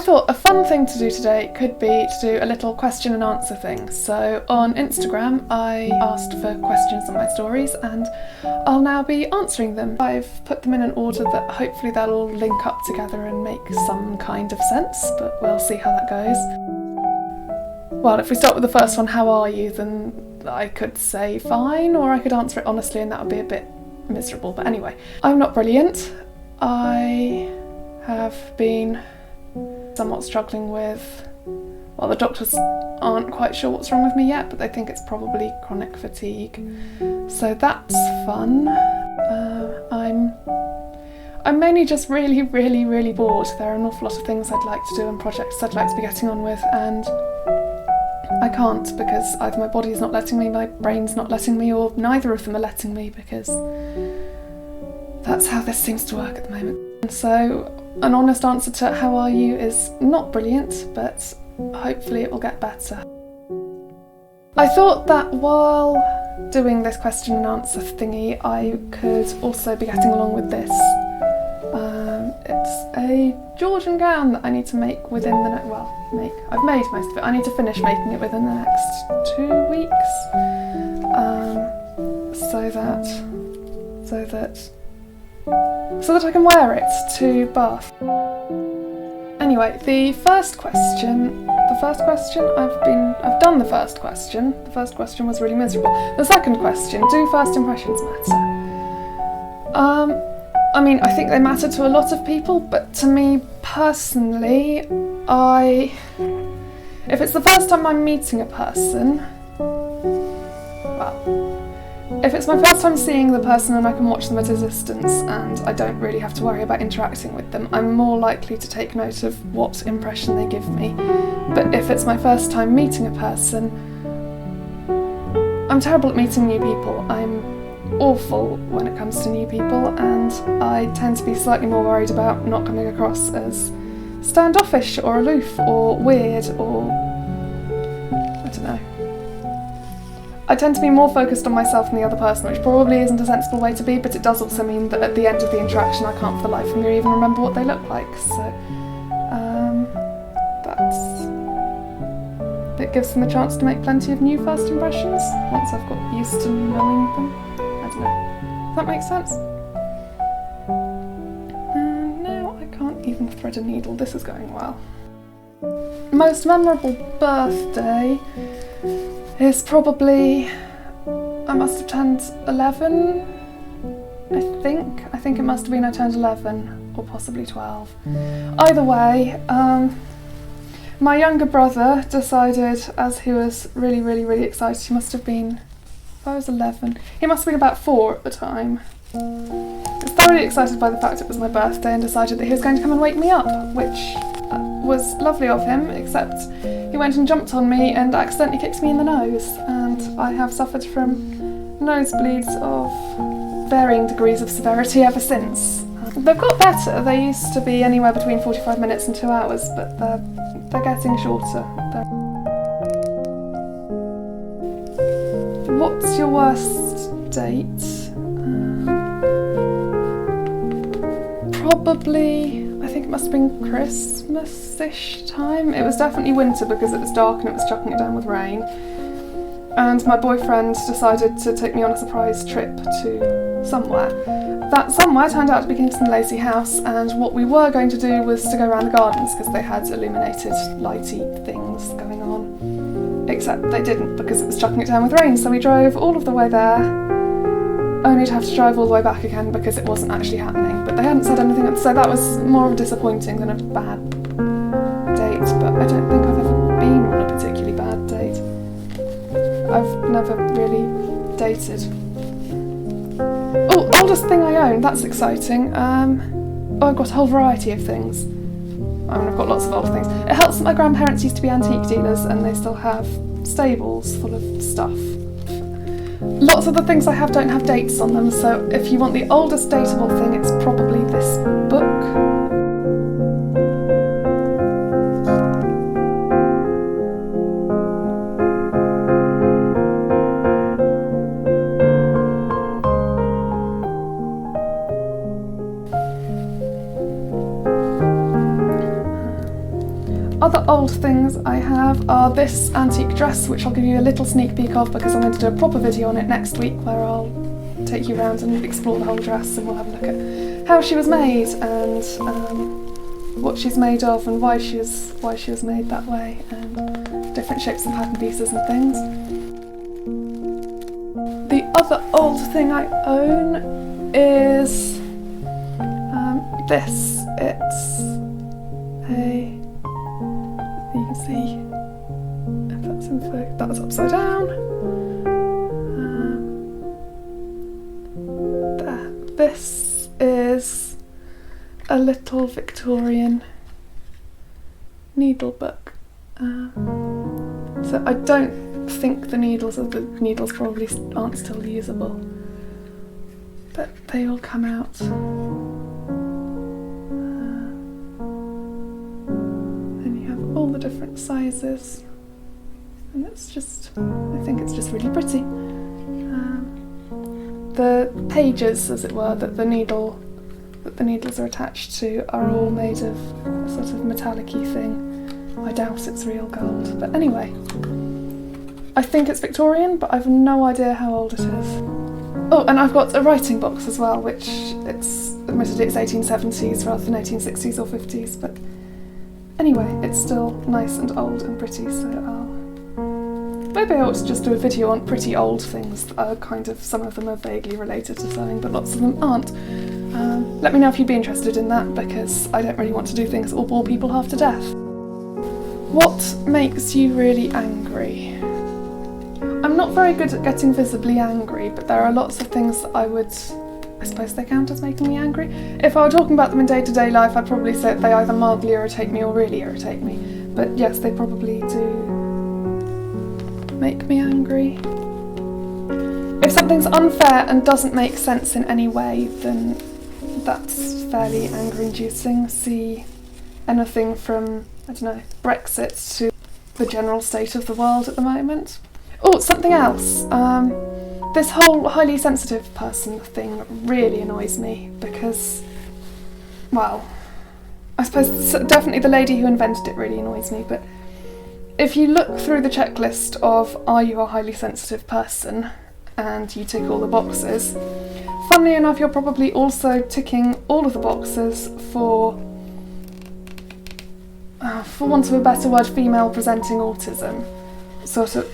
thought a fun thing to do today could be to do a little question and answer thing. So on Instagram I asked for questions on my stories and I'll now be answering them. I've put them in an order that hopefully they'll all link up together and make some kind of sense, but we'll see how that goes. Well, if we start with the first one, how are you, then I could say fine, or I could answer it honestly and that would be a bit miserable. But anyway, I'm not brilliant. I have been somewhat struggling with, well, the doctors aren't quite sure what's wrong with me yet, but they think it's probably chronic fatigue. So that's fun. I'm mainly just really bored. There are an awful lot of things I'd like to do and projects I'd like to be getting on with, and I can't because either my body's not letting me, my brain's not letting me, or neither of them are letting me, because that's how this seems to work at the moment. And so an honest answer to how are you is not brilliant, but hopefully it will get better. I thought that while doing this question and answer thingy I could also be getting along with this. It's a Georgian gown that I need to make within the next, I've made most of it. I need to finish making it within the next 2 weeks, so that I can wear it to Bath. Anyway, the first question, I've done the first question. The first question was really miserable. The second question, do first impressions matter? I mean, I think they matter to a lot of people, but to me personally, if it's the first time I'm meeting a person, if it's my first time seeing the person and I can watch them at a distance and I don't really have to worry about interacting with them, I'm more likely to take note of what impression they give me. But if it's my first time meeting a person, I'm terrible at meeting new people. I'm awful when it comes to new people, and I tend to be slightly more worried about not coming across as standoffish or aloof or weird or I don't know. I tend to be more focused on myself than the other person, which probably isn't a sensible way to be, but it does also mean that at the end of the interaction I can't for the life of me even remember what they look like. So it gives them a chance to make plenty of new first impressions once I've got used to knowing them. I don't know. Does that make sense? Now I can't even thread a needle. This is going well. Most memorable birthday is probably, I must have turned 11, I think it must have been I turned 11 or possibly 12. Either way, my younger brother decided, as he was really excited, he must have been, if I was 11, he must have been about 4 at the time. He was thoroughly excited by the fact it was my birthday and decided that he was going to come and wake me up, which was lovely of him, except he went and jumped on me and accidentally kicked me in the nose, and I have suffered from nosebleeds of varying degrees of severity ever since. They've got better. They used to be anywhere between 45 minutes and 2 hours, but they're getting shorter. What's your worst date? Probably, I think it must have been Christmas-ish time. It was definitely winter because it was dark and it was chucking it down with rain. And my boyfriend decided to take me on a surprise trip to somewhere. That somewhere turned out to be Kingston Lacy House, and what we were going to do was to go around the gardens because they had illuminated lighty things going on. Except they didn't because it was chucking it down with rain, so we drove all of the way there, only to have to drive all the way back again because it wasn't actually happening. But they hadn't said anything, so that was more of a disappointing than a bad date, but I don't think I've ever been on a particularly bad date. I've never really dated. Oh, oldest thing I own, that's exciting. I've got a whole variety of things. I mean, I've got lots of old things. It helps that my grandparents used to be antique dealers and they still have stables full of stuff. Lots of the things I have don't have dates on them, so if you want the oldest dateable thing, it's probably this book. Other old things I have are this antique dress, which I'll give you a little sneak peek of because I'm going to do a proper video on it next week where I'll take you around and explore the whole dress, and we'll have a look at how she was made and what she's made of and why she was made that way, and different shapes and pattern pieces and things. The other old thing I own is this. It's a, you can see if that's in focus, that's upside down. There. This is a little Victorian needle book. So I don't think the needles probably aren't still usable, but they all come out. And you have all the different sizes, and it's just, I think it's just really pretty. The pages, as it were, that the needles are attached to are all made of a sort of metallic-y thing. I doubt it's real gold, but anyway. I think it's Victorian, but I've no idea how old it is. Oh, and I've got a writing box as well, which admittedly it's 1870s rather than 1860s or 50s, but anyway, it's still nice and old and pretty, so maybe I ought to just do a video on pretty old things that are kind of, some of them are vaguely related to sewing, but lots of them aren't. Let me know if you'd be interested in that, because I don't really want to do things that will bore people half to death. What makes you really angry? I'm not very good at getting visibly angry, but there are lots of things that I suppose they count as making me angry. If I were talking about them in day-to-day life, I'd probably say they either mildly irritate me or really irritate me. But yes, they probably do make me angry. If something's unfair and doesn't make sense in any way, then that's fairly anger-inducing. See anything from, I don't know, Brexit to the general state of the world at the moment. Oh, something else. This whole highly sensitive person thing really annoys me because, well, I suppose definitely the lady who invented it really annoys me, but if you look through the checklist of are you a highly sensitive person and you tick all the boxes, funnily enough you're probably also ticking all of the boxes for want of a better word, female presenting autism. Sort of,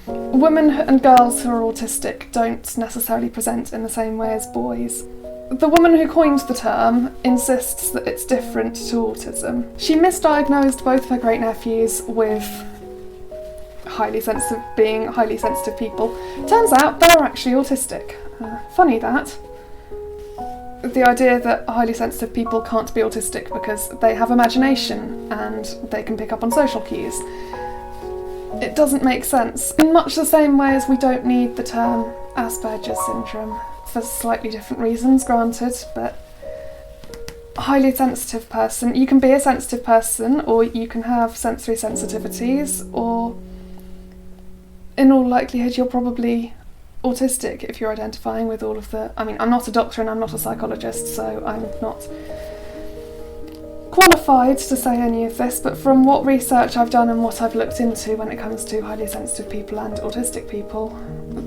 women and girls who are autistic don't necessarily present in the same way as boys. The woman who coined the term insists that it's different to autism. She misdiagnosed both of her great-nephews with being highly sensitive people. Turns out they're actually autistic. Funny that. The idea that highly sensitive people can't be autistic because they have imagination and they can pick up on social cues. It doesn't make sense. In much the same way as we don't need the term Asperger's syndrome, for slightly different reasons, granted, but a highly sensitive person, you can be a sensitive person, or you can have sensory sensitivities, or in all likelihood you're probably autistic if you're identifying with all of the... I mean, I'm not a doctor and I'm not a psychologist, so I'm not qualified to say any of this, but from what research I've done and what I've looked into when it comes to highly sensitive people and autistic people,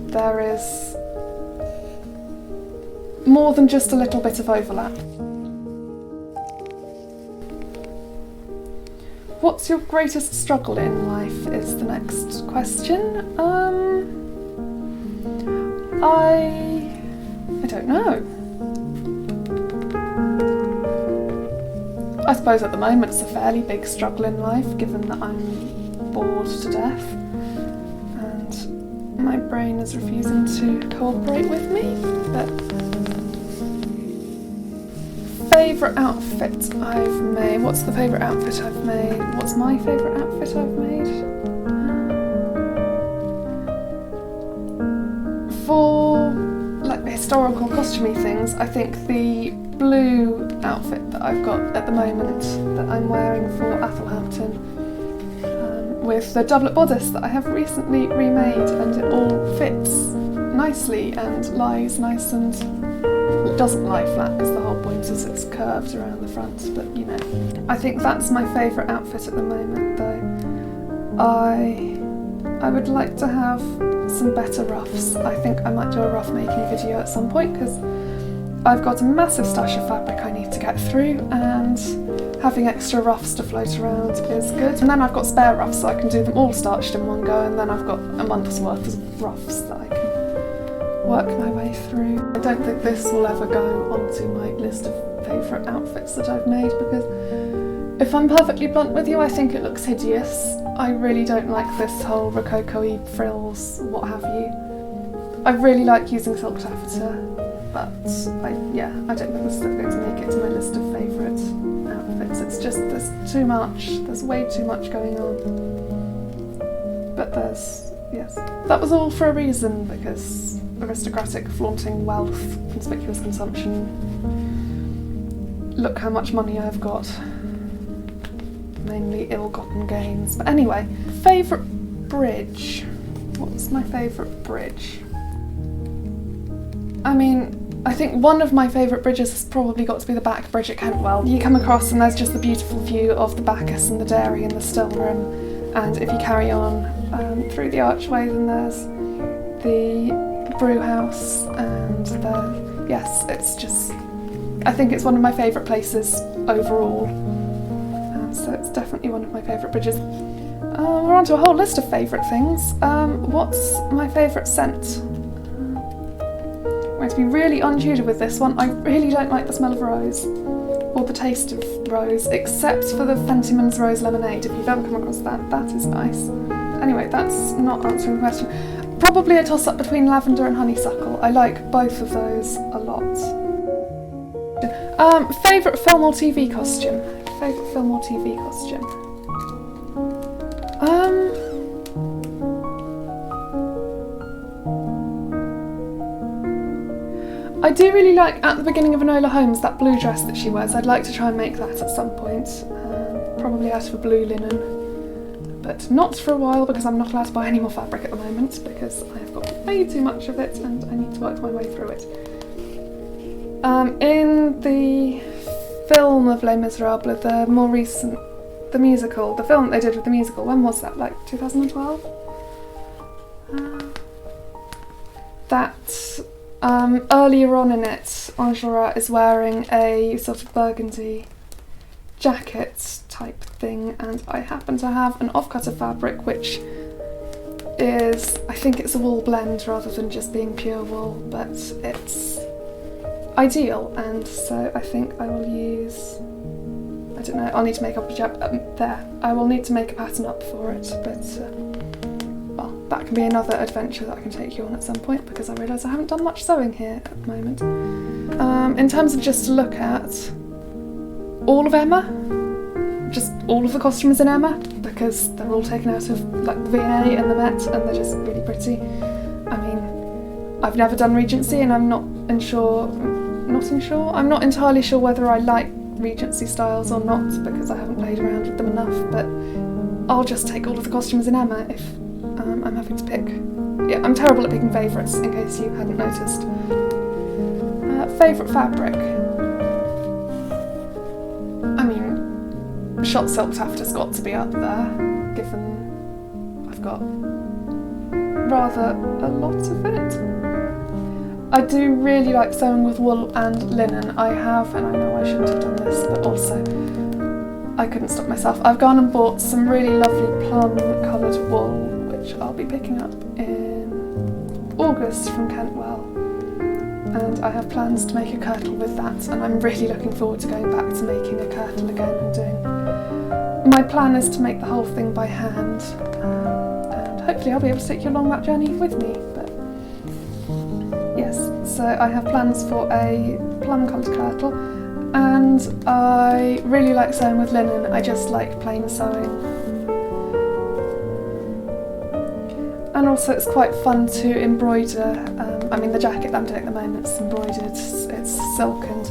there is more than just a little bit of overlap. What's your greatest struggle in life is the next question. I don't know. I suppose at the moment it's a fairly big struggle in life, given that I'm bored to death and my brain is refusing to cooperate with me. But favourite outfit I've made. What's the favourite outfit I've made? What's my favourite outfit I've made? For like historical costumey things, I think the blue outfit that I've got at the moment that I'm wearing for Athelhampton, with the doublet bodice that I have recently remade, and it all fits nicely and lies nice and It doesn't lie flat because the whole point is it's curved around the front, but you know. I think that's my favourite outfit at the moment though. I would like to have some better ruffs. I think I might do a ruff making video at some point because I've got a massive stash of fabric I need to get through, and having extra ruffs to float around is good. And then I've got spare ruffs so I can do them all starched in one go, and then I've got a month's worth of ruffs that I can work my way through. I don't think this will ever go onto my list of favourite outfits that I've made because, if I'm perfectly blunt with you, I think it looks hideous. I really don't like this whole rococo-y frills, what have you. I really like using silk taffeta, but I don't think this is going to make it to my list of favourite outfits. It's just, there's too much, there's way too much going on. But yes. That was all for a reason, because aristocratic, flaunting wealth, conspicuous consumption. Look how much money I've got. Mainly ill-gotten gains. But anyway, favourite bridge. What's my favourite bridge? I mean, I think one of my favourite bridges has probably got to be the back bridge at Kentwell. You come across and there's just the beautiful view of the Bacchus and the dairy and the still room, and if you carry on through the archway then there's the brew house and it's just, I think it's one of my favourite places overall. So it's definitely one of my favourite bridges. We're on to a whole list of favourite things. What's my favourite scent? I'm going to be really untutored with this one. I really don't like the smell of rose, or the taste of rose, except for the Fentimans Rose Lemonade. If you've ever come across that, that is nice. Anyway, that's not answering the question. Probably a toss-up between lavender and honeysuckle. I like both of those a lot. Favourite film or TV costume? Favourite film or TV costume? I do really like, at the beginning of Enola Holmes, that blue dress that she wears. I'd like to try and make that at some point. Probably out of a blue linen. But not for a while because I'm not allowed to buy any more fabric at the moment because I've got way too much of it and I need to work my way through it. In the film of Les Miserables, the more recent, the musical, the film they did with the musical, when was that, like 2012? Earlier on in it, Enjolras is wearing a sort of burgundy jacket type thing, and I happen to have an off-cut of fabric which is, I think it's a wool blend rather than just being pure wool, but it's ideal, and so I think I will use, I don't know, I'll need to make up a I will need to make a pattern up for it, but well, that can be another adventure that I can take you on at some point because I realise I haven't done much sewing here at the moment. In terms of just to look at, all of Emma, just all of the costumes in Emma, because they're all taken out of like the V&A and the Met and they're just really pretty. I mean, I've never done Regency and I'm not entirely sure whether I like Regency styles or not because I haven't played around with them enough, but I'll just take all of the costumes in Emma if I'm having to pick. Yeah, I'm terrible at picking favourites in case you hadn't noticed. Favourite fabric? I mean, shot silk taffeta's got to be up there, given I've got rather a lot of it. I do really like sewing with wool and linen. I have, and I know I shouldn't have done this, but also I couldn't stop myself. I've gone and bought some really lovely plum coloured wool, which I'll be picking up in August from Kentwell. And I have plans to make a kirtle with that, and I'm really looking forward to going back to making a kirtle again and doing... My plan is to make the whole thing by hand, and hopefully I'll be able to take you along that journey with me. But yes, so I have plans for a plum coloured kirtle, and I really like sewing with linen. I just like plain sewing. And also it's quite fun to embroider. I mean, the jacket that I'm doing at the moment is embroidered. It's silk and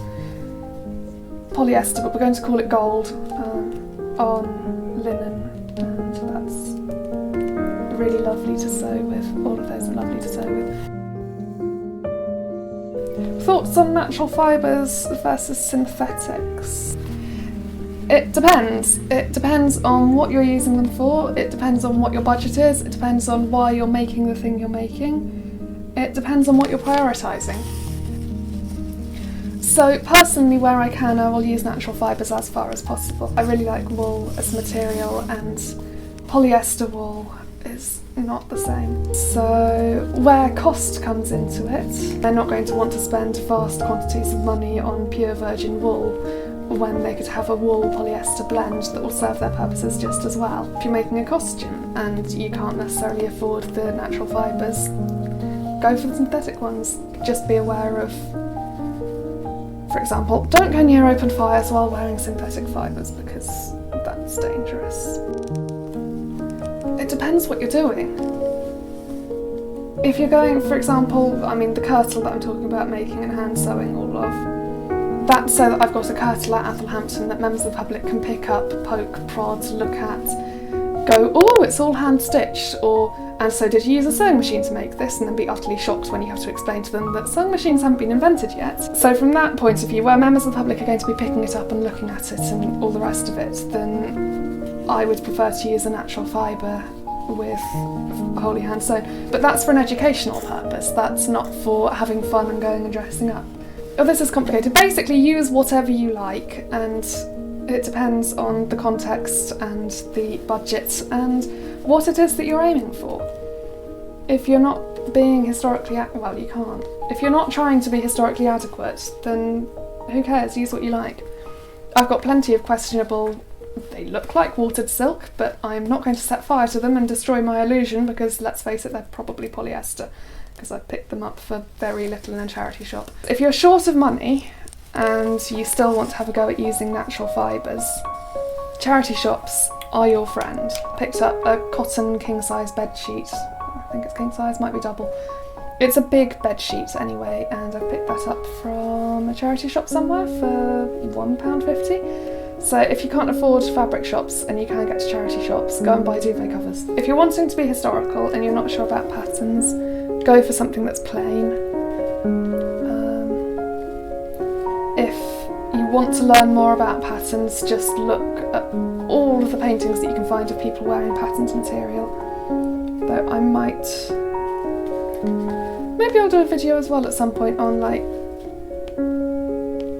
polyester, but we're going to call it gold, on linen, and that's really lovely to sew with. All of those are lovely to sew with. Thoughts on natural fibres versus synthetics? It depends. It depends on what you're using them for, it depends on what your budget is, it depends on why you're making the thing you're making, it depends on what you're prioritising. So personally, where I can, I will use natural fibres as far as possible. I really like wool as a material, and polyester wool is not the same. So where cost comes into it, they're not going to want to spend vast quantities of money on pure virgin wool when they could have a wool polyester blend that will serve their purposes just as well. If you're making a costume and you can't necessarily afford the natural fibres, go for the synthetic ones. Just be aware of, for example, don't go near open fires while wearing synthetic fibres because that's dangerous. It depends what you're doing. If you're going, for example, I mean the kirtle that I'm talking about making and hand sewing all of, that's so that I've got a kirtle at Athelhampton that members of the public can pick up, poke, prod, look at, go, oh, it's all hand stitched, or, and so did you use a sewing machine to make this, and then be utterly shocked when you have to explain to them that sewing machines haven't been invented yet. So from that point of view, where members of the public are going to be picking it up and looking at it and all the rest of it, then I would prefer to use a natural fibre with wholly hand sewn. But that's for an educational purpose, that's not for having fun and going and dressing up. Oh, this is complicated. Basically, use whatever you like, and it depends on the context and the budget and what it is that you're aiming for. If you're not being historically, well, you can't. If you're not trying to be historically adequate, then who cares? Use what you like. I've got plenty of questionable, they look like watered silk, but I'm not going to set fire to them and destroy my illusion because, let's face it, they're probably polyester, because I picked them up for very little in a charity shop. If you're short of money and you still want to have a go at using natural fibres, charity shops are your friend. Picked up a cotton king-size bed sheet. I think it's king-size, might be double. It's a big bed sheet anyway, and I picked that up from a charity shop somewhere for £1.50. So if you can't afford fabric shops and you can get to charity shops, go and buy duvet covers. If you're wanting to be historical and you're not sure about patterns, go for something that's plain. If you want to learn more about patterns, just look at all of the paintings that you can find of people wearing patterned material. Though I might... maybe I'll do a video as well at some point on like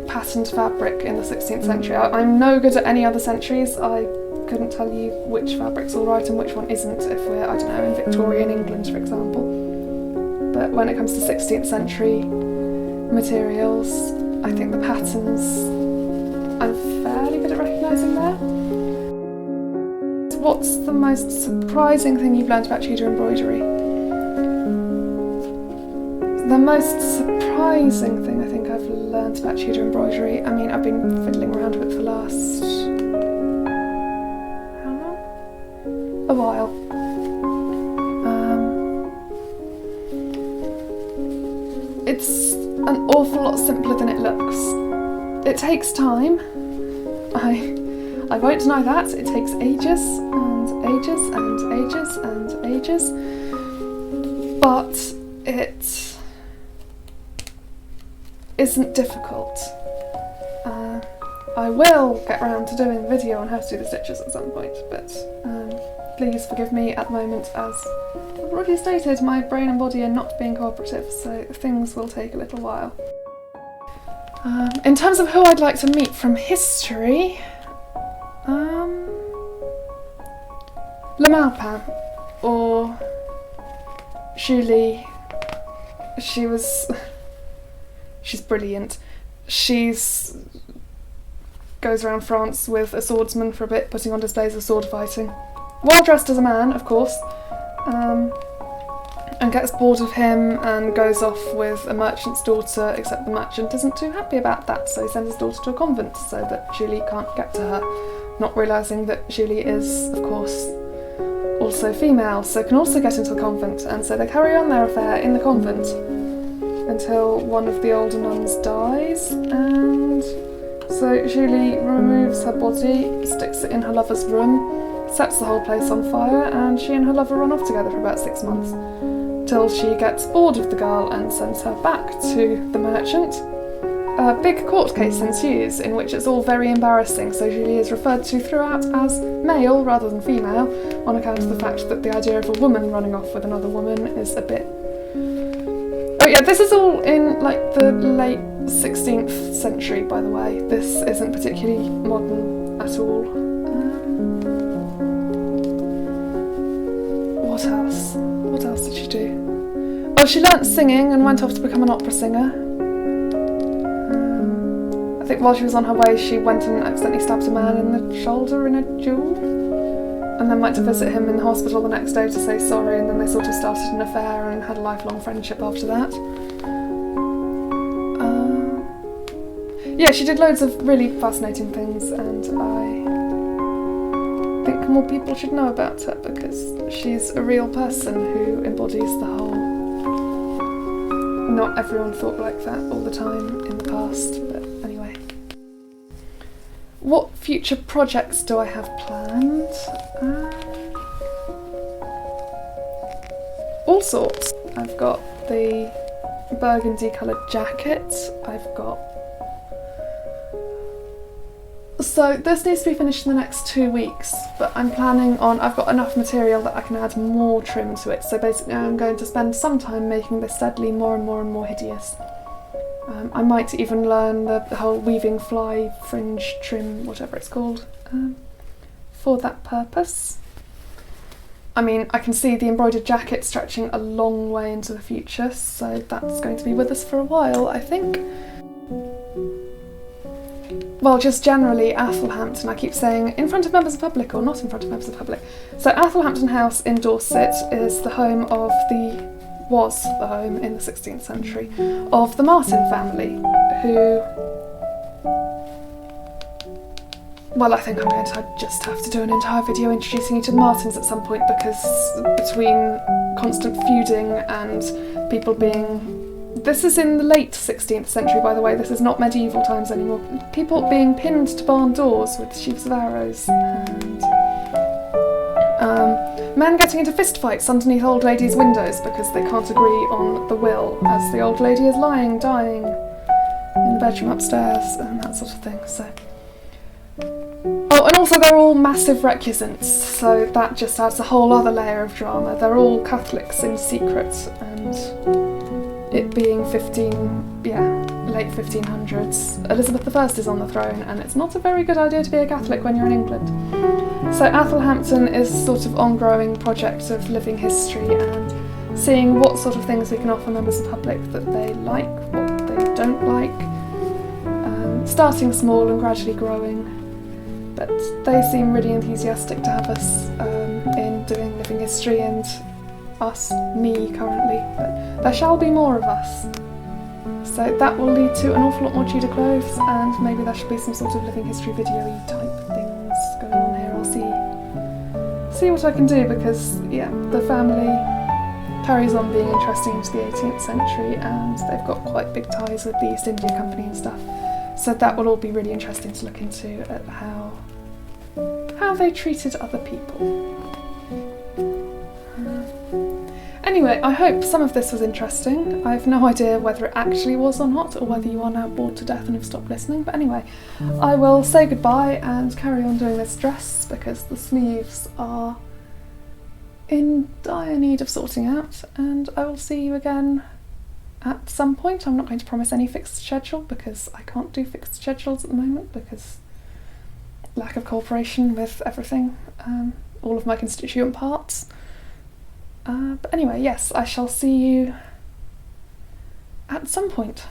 patterned fabric in the 16th century. I'm no good at any other centuries. I couldn't tell you which fabric's all right and which one isn't if we're, I don't know, in Victorian England, for example. But when it comes to 16th century materials, I think the patterns, I'm fairly good at recognising there. What's the most surprising thing you've learned about Tudor embroidery? The most surprising thing I think I've learned about Tudor embroidery, I mean, I've been fiddling around with it for the last... how long? A while. It's an awful lot simpler than it looks. It takes time. I won't deny that. It takes ages and ages and ages and ages. But it isn't difficult. I will get round to doing a video on how to do the stitches at some point, but please forgive me at the moment, as I've already stated, my brain and body are not being cooperative, so things will take a little while. In terms of who I'd like to meet from history, Le Maupin or Juliet. She's brilliant. She's goes around France with a swordsman for a bit, putting on displays of sword fighting. While dressed as a man, of course, and gets bored of him and goes off with a merchant's daughter, except the merchant isn't too happy about that, so he sends his daughter to a convent so that Julie can't get to her, not realising that Julie is, of course, also female, so can also get into the convent, and so they carry on their affair in the convent until one of the older nuns dies, and so Julie removes her body, sticks it in her lover's room, sets the whole place on fire, and she and her lover run off together for about 6 months, till she gets bored of the girl and sends her back to the merchant. A big court case ensues in which it's all very embarrassing, so Julie is referred to throughout as male rather than female on account of the fact that the idea of a woman running off with another woman is a bit... Oh yeah, this is all in like the late 16th century, by the way. This isn't particularly modern at all. What else? What else did she do? Oh, she learnt singing and went off to become an opera singer. I think while she was on her way, she went and accidentally stabbed a man in the shoulder in a duel, and then went to visit him in the hospital the next day to say sorry, and then they sort of started an affair and had a lifelong friendship after that. Yeah, she did loads of really fascinating things, and I think more people should know about her because she's a real person who embodies the whole... Not everyone thought like that all the time in the past, but anyway. What future projects do I have planned? All sorts. I've got the burgundy coloured jacket, I've got... So this needs to be finished in the next 2 weeks, but I'm planning on... I've got enough material that I can add more trim to it, so basically I'm going to spend some time making this steadily more and more and more hideous. I might even learn the whole weaving fly fringe trim, whatever it's called, for that purpose. I mean, I can see the embroidered jacket stretching a long way into the future, so that's going to be with us for a while, I think. Well, just generally Athelhampton, I keep saying in front of members of the public or not in front of members of the public. So Athelhampton House in Dorset is the home of was the home in the 16th century of the Martin family, who... Well, I think I'm going to just have to do an entire video introducing you to the Martins at some point, because between constant feuding and people being... This is in the late 16th century, by the way, this is not medieval times anymore. People being pinned to barn doors with sheaves of arrows, and men getting into fistfights underneath old ladies' windows because they can't agree on the will as the old lady is lying, dying in the bedroom upstairs, and that sort of thing, so... Oh, and also they're all massive recusants, so that just adds a whole other layer of drama. They're all Catholics in secret, and it being late 1500s, Elizabeth I is on the throne, and it's not a very good idea to be a Catholic when you're in England. So Athelhampton is a sort of ongoing project of living history and seeing what sort of things we can offer members of the public that they like, what they don't like, starting small and gradually growing. But they seem really enthusiastic to have us in doing living history, and me currently, but there shall be more of us. So that will lead to an awful lot more Tudor clothes, and maybe there should be some sort of living history video-y type things going on here. I'll see what I can do, because yeah, the family carries on being interesting into the 18th century, and they've got quite big ties with the East India Company and stuff. So that will all be really interesting to look into, at how they treated other people. Anyway, I hope some of this was interesting. I have no idea whether it actually was or not, or whether you are now bored to death and have stopped listening, but anyway, I will say goodbye and carry on doing this dress because the sleeves are in dire need of sorting out, and I will see you again at some point. I'm not going to promise any fixed schedule because I can't do fixed schedules at the moment because lack of cooperation with everything, all of my constituent parts. But anyway, yes, I shall see you at some point.